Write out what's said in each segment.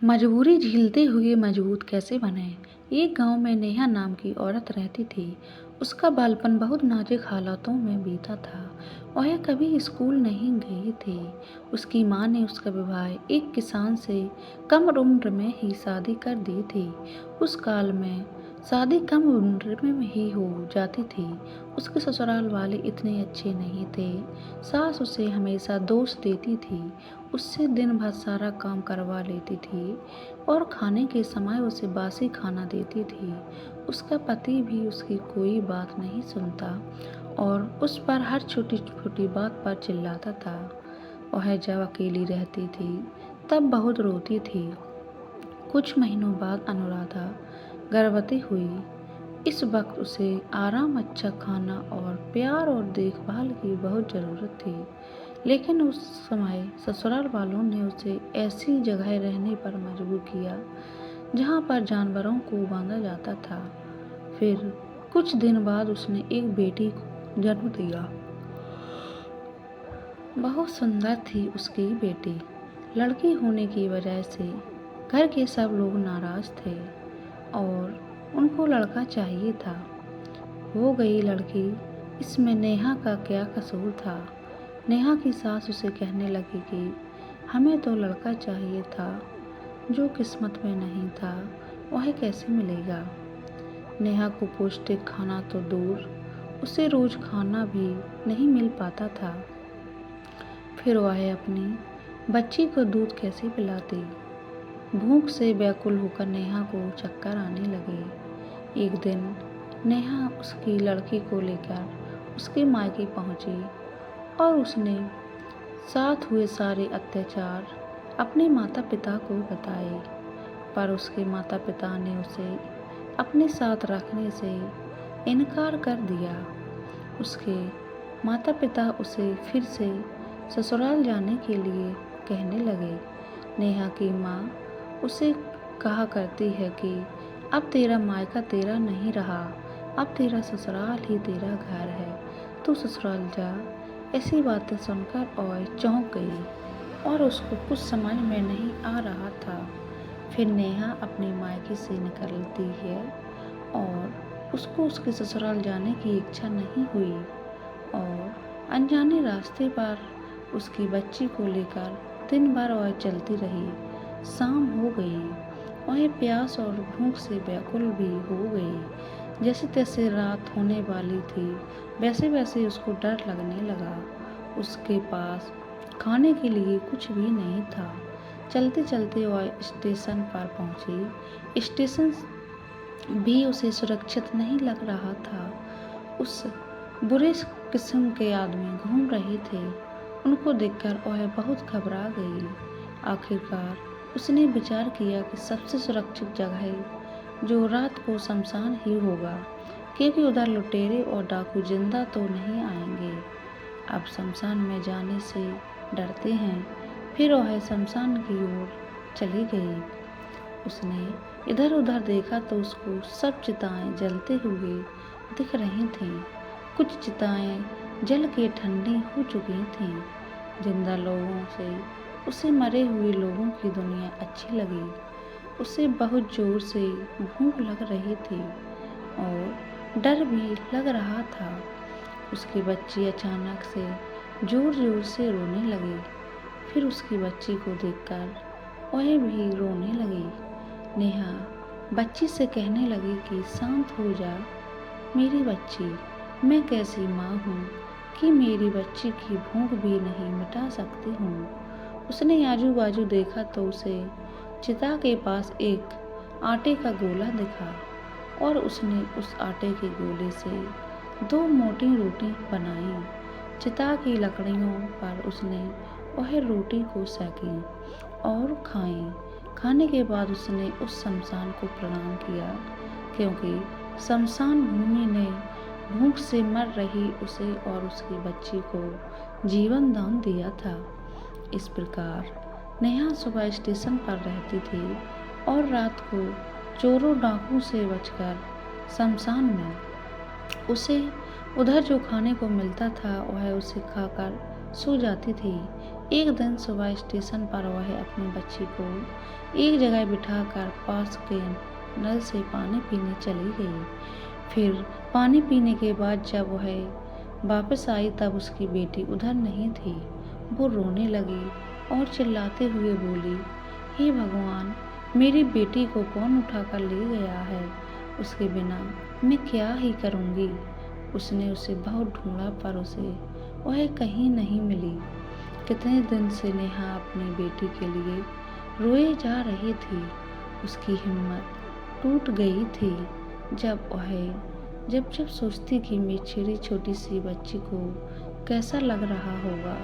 मजबूरी झेलते हुए मजबूत कैसे बने। एक गांव में नेहा नाम की औरत रहती थी। उसका बालपन बहुत नाजुक हालातों में बीता था। वह कभी स्कूल नहीं गई थी। उसकी मां ने उसका विवाह एक किसान से कम उम्र में ही शादी कर दी थी। उस काल में शादी कम उम्र में ही हो जाती थी। उसके ससुराल वाले इतने अच्छे नहीं थे। सास उसे हमेशा दोष देती थी। उससे दिन भर सारा काम करवा लेती थी और खाने के समय उसे बासी खाना देती थी। उसका पति भी उसकी कोई बात नहीं सुनता और उस पर हर छोटी छोटी बात पर चिल्लाता था। वह जब अकेली रहती थी तब बहुत रोती थी। कुछ महीनों बाद अनुराधा गर्भवती हुई। इस वक्त उसे आराम, अच्छा खाना और प्यार और देखभाल की बहुत ज़रूरत थी। लेकिन उस समय ससुराल वालों ने उसे ऐसी जगह रहने पर मजबूर किया जहाँ पर जानवरों को बांधा जाता था। फिर कुछ दिन बाद उसने एक बेटी को जन्म दिया। बहुत सुंदर थी उसकी बेटी। लड़की होने की वजह से घर के सब लोग नाराज थे और उनको लड़का चाहिए था। हो गई लड़की, इसमें नेहा का क्या कसूर था। नेहा की सास उसे कहने लगी कि हमें तो लड़का चाहिए था, जो किस्मत में नहीं था वह कैसे मिलेगा। नेहा को पौष्टिक खाना तो दूर, उसे रोज खाना भी नहीं मिल पाता था। फिर वह अपनी बच्ची को दूध कैसे पिलाती। भूख से व्याकुल होकर नेहा को चक्कर आने लगे। एक दिन नेहा उसकी लड़की को लेकर उसके मायके पहुंची और उसने साथ हुए सारे अत्याचार अपने माता पिता को बताए, पर उसके माता पिता ने उसे अपने साथ रखने से इनकार कर दिया। उसके माता पिता उसे फिर से ससुराल जाने के लिए कहने लगे। नेहा की माँ उसे कहा करती है कि अब तेरा मायका तेरा नहीं रहा, अब तेरा ससुराल ही तेरा घर है, तू ससुराल जा। ऐसी बातें सुनकर और चौंक गई और उसको कुछ समझ में नहीं आ रहा था। फिर नेहा अपने मायके से निकलती है और उसको उसके ससुराल जाने की इच्छा नहीं हुई और अनजाने रास्ते पर उसकी बच्ची को लेकर दिन भर वह चलती रही। शाम हो गई, वह प्यास और भूख से व्याकुल भी हो गई। जैसे तैसे रात होने वाली थी, वैसे वैसे उसको डर लगने लगा। उसके पास खाने के लिए कुछ भी नहीं था। चलते चलते वह स्टेशन पर पहुंची। स्टेशन भी उसे सुरक्षित नहीं लग रहा था। उस बुरे किस्म के आदमी घूम रहे थे। उनको देखकर वह बहुत घबरा गई। आखिरकार उसने विचार किया कि सबसे सुरक्षित जगह जो रात को शमशान ही होगा, क्योंकि उधर लुटेरे और डाकू जिंदा तो नहीं आएंगे। अब शमशान में जाने से डरते हैं। फिर वह शमशान की ओर चली गई। उसने इधर उधर देखा तो उसको सब चिताएं जलते हुए दिख रही थीं। कुछ चिताएं जल के ठंडी हो चुकी थीं। जिंदा लोगों से उसे मरे हुए लोगों की दुनिया अच्छी लगी। उसे बहुत जोर से भूख लग रही थी और डर भी लग रहा था। उसकी बच्ची अचानक से जोर जोर से रोने लगी। फिर उसकी बच्ची को देखकर वह भी रोने लगी। नेहा बच्ची से कहने लगी कि शांत हो जा मेरी बच्ची, मैं कैसी माँ हूँ कि मेरी बच्ची की भूख भी नहीं मिटा सकती हूँ। उसने आजू बाजू देखा तो उसे चिता के पास एक आटे का गोला दिखा और उसने उस आटे के गोले से 2 मोटी रोटी बनाई। चिता की लकड़ियों पर उसने वह रोटी को सेकी और खाई। खाने के बाद उसने उस शमशान को प्रणाम किया, क्योंकि शमशान भूमि ने भूख से मर रही उसे और उसकी बच्ची को जीवन दान दिया था। इस प्रकार नेहा सुबह स्टेशन पर रहती थी और रात को चोरों डाकुओं से बचकर शमशान में उसे उधर जो खाने को मिलता था वह उसे खाकर सो जाती थी। एक दिन सुबह स्टेशन पर वह अपनी बच्ची को एक जगह बिठाकर पास के नल से पानी पीने चली गई। फिर पानी पीने के बाद जब वह वापस आई तब उसकी बेटी उधर नहीं थी। वो रोने लगी और चिल्लाते हुए बोली, हे भगवान, मेरी बेटी को कौन उठाकर ले गया है? उसके बिना मैं क्या ही करूँगी। उसने उसे बहुत ढूंढा पर उसे वह कहीं नहीं मिली। कितने दिन से नेहा अपनी बेटी के लिए रोए जा रही थी। उसकी हिम्मत टूट गई थी जब जब सोचती कि मेरी छोटी सी बच्ची को कैसा लग रहा होगा,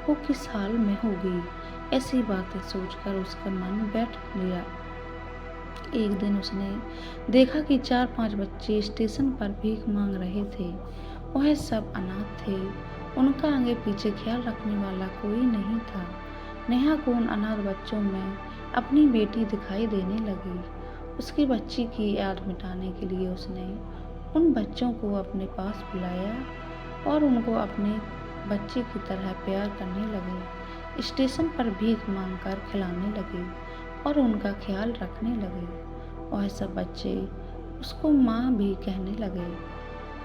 वो किस हाल में होगी। ऐसी बातें सोचकर उसका मन बैठ गया। एक दिन उसने देखा कि 4-5 बच्चे स्टेशन पर भीख मांग रहे थे। वह सब अनाथ थे। उनका आगे पीछे ख्याल रखने वाला कोई नहीं था। नेहा को उन अनाथ बच्चों में अपनी बेटी दिखाई देने लगी। उसकी बच्ची की याद मिटाने के लिए उसने उन बच्चों को अपने पास बुलाया और उनको अपने बच्चे की तरह प्यार करने लगे। स्टेशन पर भीख मांगकर खिलाने लगे और उनका ख्याल रखने लगे। वह सब बच्चे उसको माँ भी कहने लगे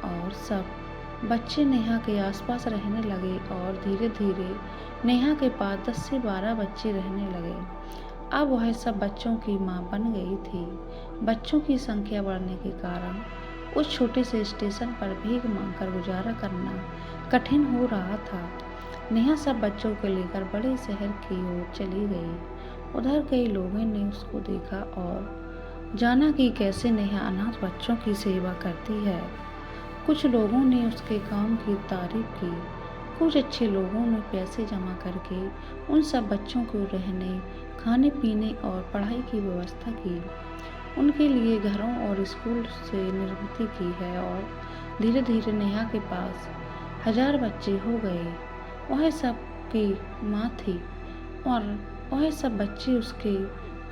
और सब बच्चे नेहा के आसपास रहने लगे और धीरे धीरे नेहा के पास 10 से 12 बच्चे रहने लगे। अब वह सब बच्चों की माँ बन गई थी। बच्चों की संख्या बढ़ने के कारण उस छोटे से स्टेशन पर भीख मांगकर गुजारा करना कठिन हो रहा था। नेहा सब बच्चों को लेकर बड़े शहर की ओर चली गई। उधर कई लोगों ने उसको देखा और जाना कि कैसे नेहा अनाथ बच्चों की सेवा करती है। कुछ लोगों ने उसके काम की तारीफ की। कुछ अच्छे लोगों ने पैसे जमा करके उन सब बच्चों को रहने, खाने पीने और पढ़ाई की व्यवस्था की। उनके लिए घरों और स्कूल से निर्मित की है और धीरे धीरे नेहा के पास 1000 बच्चे हो गए। वह सब की माँ थी और वह सब बच्चे उसके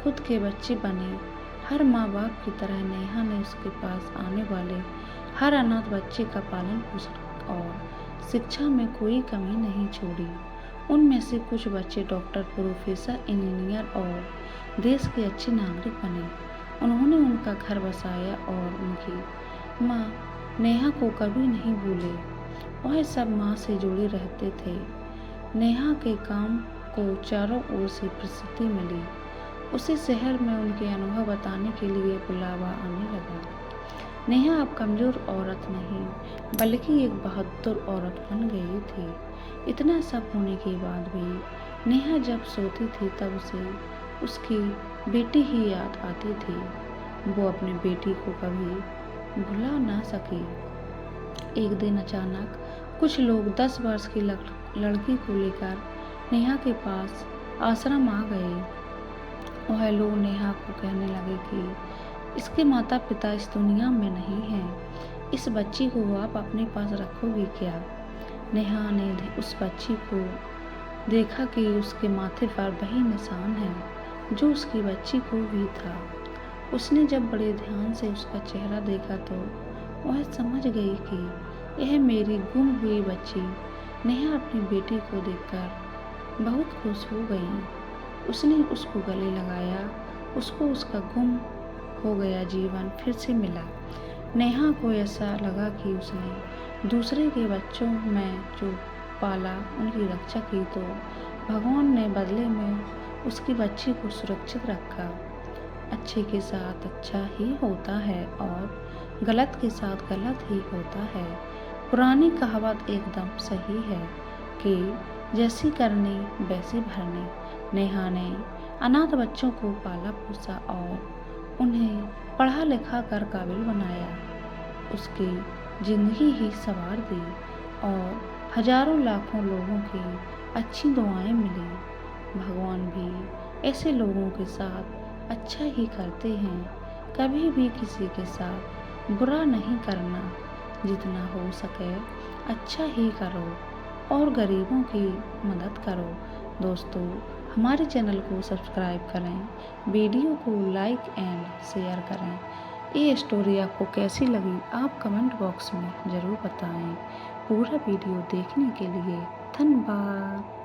खुद के बच्चे बने। हर माँ बाप की तरह नेहा ने उसके पास आने वाले हर अनाथ बच्चे का पालन पोषण और शिक्षा में कोई कमी नहीं छोड़ी। उनमें से कुछ बच्चे डॉक्टर, प्रोफेसर, इंजीनियर और देश के अच्छे नागरिक बने। उन्होंने उनका घर बसाया और उनकी माँ नेहा को कभी नहीं भूले। वह सब माँ से जुड़े रहते थे। नेहा के काम को चारों ओर से प्रसिद्धि मिली। उसे शहर में उनके अनुभव बताने के लिए बुलावा आने लगा। नेहा अब कमज़ोर औरत नहीं बल्कि एक बहादुर औरत बन गई थी। इतना सब होने के बाद भी नेहा जब सोती थी तब उसे उसकी बेटी ही याद आती थी। वो अपनी बेटी को कभी भुला ना सकी। एक दिन अचानक कुछ लोग 10 वर्ष की लड़की को लेकर नेहा के पास आश्रम आ गए। वह लोग नेहा को कहने लगे कि इसके माता पिता इस दुनिया में नहीं हैं। इस बच्ची को आप अपने पास रखोगी क्या? नेहा ने उस बच्ची को देखा कि उसके माथे पर वही निशान है जो उसकी बच्ची को भी था। उसने जब बड़े ध्यान से उसका चेहरा देखा तो वह समझ गई कि यह मेरी गुम हुई बच्ची। नेहा अपनी बेटी को देखकर बहुत खुश हो गई। उसने उसको गले लगाया। उसको उसका गुम हो गया जीवन फिर से मिला। नेहा को ऐसा लगा कि उसने दूसरे के बच्चों में जो पाला उनकी रक्षा की तो भगवान ने बदले में उसकी बच्ची को सुरक्षित रखा। अच्छे के साथ अच्छा ही होता है और गलत के साथ गलत ही होता है। पुरानी कहावत एकदम सही है कि जैसी करनी वैसी भरनी। नेहा ने अनाथ बच्चों को पाला पोसा और उन्हें पढ़ा लिखा कर काबिल बनाया। उसकी जिंदगी ही संवार दी और हजारों लाखों लोगों की अच्छी दुआएं मिली। भगवान भी ऐसे लोगों के साथ अच्छा ही करते हैं। कभी भी किसी के साथ बुरा नहीं करना। जितना हो सके अच्छा ही करो और गरीबों की मदद करो। दोस्तों, हमारे चैनल को सब्सक्राइब करें, वीडियो को लाइक एंड शेयर करें। ये स्टोरी आपको कैसी लगी आप कमेंट बॉक्स में ज़रूर बताएं। पूरा वीडियो देखने के लिए धन्यवाद।